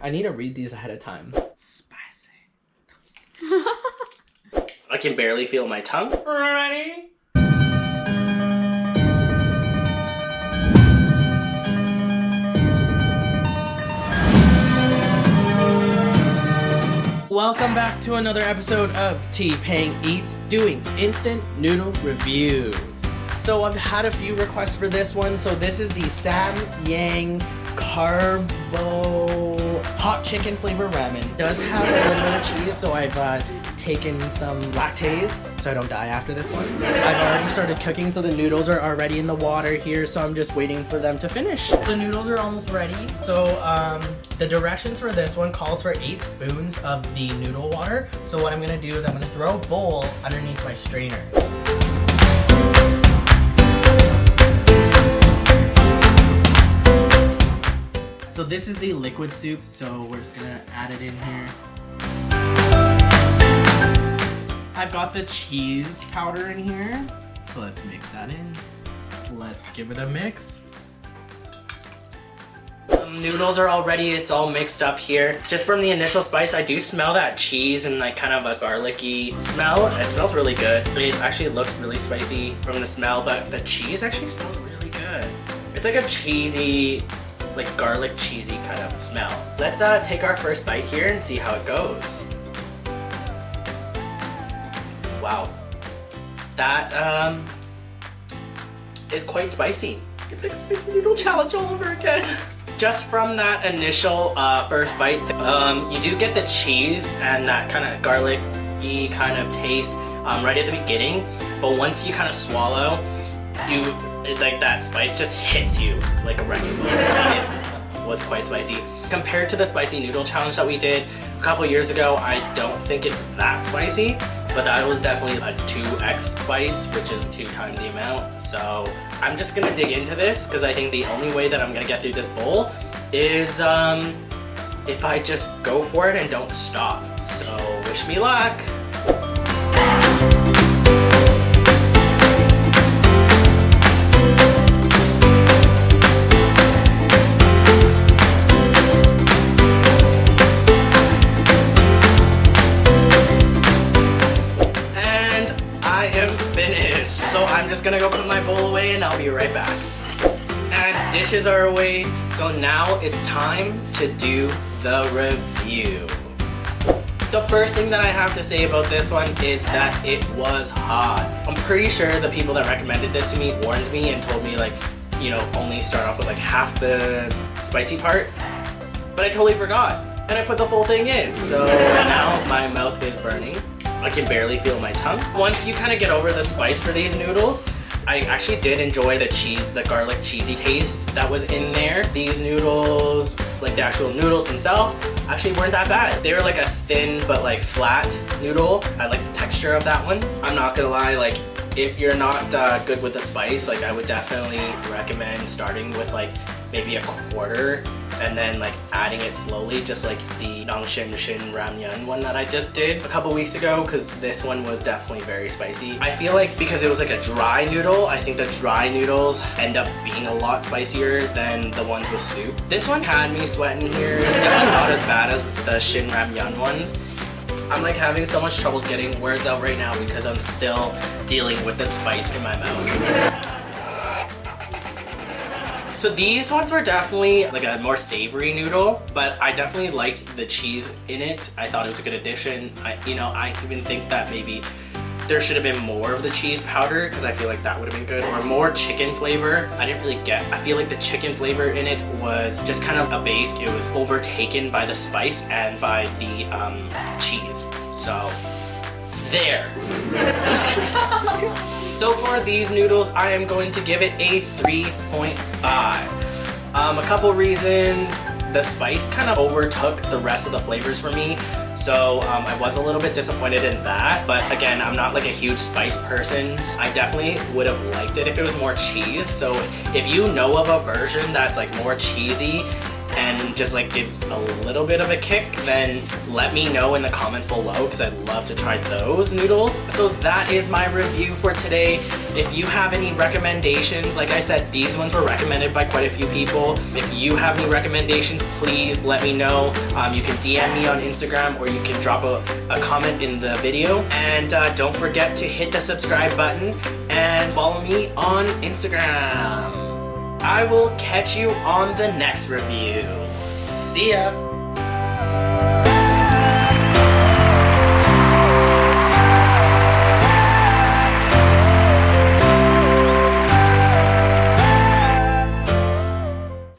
I need to read these ahead of time. Spicy. I can barely feel my tongue. Ready? Welcome back to another episode of TPANG Eats, doing instant noodle reviews. So I've had a few requests for this one. So this is the Samyang Carbo hot chicken flavor ramen. It does have a little bit of cheese, so I've taken some lactase so I don't die after this one. I've already started cooking, so the noodles are already in the water here, so I'm just waiting for them to finish. The noodles are almost ready. So the directions for this one calls for 8 spoons of the noodle water. So what I'm gonna do is I'm gonna throw a bowl underneath my strainer. So this is the liquid soup, so we're just gonna add it in here. I've got the cheese powder in here, so let's mix that in. Let's give it a mix. Noodles are all ready, it's all mixed up here. Just from the initial spice, I do smell that cheese and like kind of a garlicky smell. It smells really good. It actually looks really spicy from the smell, but the cheese actually smells really good. It's like a cheesy, like garlic cheesy kind of smell. Let's take our first bite here and see how it goes. Wow, that is quite spicy. It's like a spicy noodle challenge all over again. Just from that initial first bite, you do get the cheese and that kind of garlic-y kind of taste right at the beginning, but once you kind of swallow, like that spice just hits you like a wrecking ball. It was quite spicy. Compared to the spicy noodle challenge that we did a couple years ago, I don't think it's that spicy, but that was definitely a 2x spice, which is 2 times the amount. So I'm just gonna dig into this because I think the only way that I'm gonna get through this bowl is if I just go for it and don't stop. So wish me luck. So I'm just gonna go put my bowl away and I'll be right back. And dishes are away, so now it's time to do the review. The first thing that I have to say about this one is that it was hot. I'm pretty sure the people that recommended this to me warned me and told me, like, you know, only start off with like half the spicy part, but I totally forgot and I put the full thing in. So now my mouth is burning. I can barely feel my tongue. Once you kind of get over the spice for these noodles, I actually did enjoy the cheese, the garlic cheesy taste that was in there. These noodles, like the actual noodles themselves, actually weren't that bad. They were like a thin but like flat noodle. I like the texture of that one. I'm not gonna lie, like if you're not good with the spice, like I would definitely recommend starting with like maybe a quarter and then like adding it slowly, just like the Nangshin Ramyun one that I just did a couple weeks ago, because this one was definitely very spicy. I feel like because it was like a dry noodle, I think the dry noodles end up being a lot spicier than the ones with soup. This one had me sweating here. Definitely not as bad as the Shin Ramyun ones. I'm like having so much troubles getting words out right now because I'm still dealing with the spice in my mouth. So these ones were definitely like a more savory noodle, but I definitely liked the cheese in it. I thought it was a good addition. I even think that maybe there should have been more of the cheese powder because I feel like that would have been good, or more chicken flavor. I didn't really get, I feel like the chicken flavor in it was just kind of a base. It was overtaken by the spice and by the cheese. So there. So for these noodles, I am going to give it a 3.5. A couple reasons. The spice kind of overtook the rest of the flavors for me, so I was a little bit disappointed in that. But again, I'm not like a huge spice person. I definitely would have liked it if it was more cheese. So if you know of a version that's like more cheesy and and just like gives a little bit of a kick, then let me know in the comments below because I'd love to try those noodles. So that is my review for today. If you have any recommendations, like I said, these ones were recommended by quite a few people. If you have any recommendations, please let me know. You can DM me on Instagram or you can drop a comment in the video. And don't forget to hit the subscribe button and follow me on Instagram. I will catch you on the next review. See ya!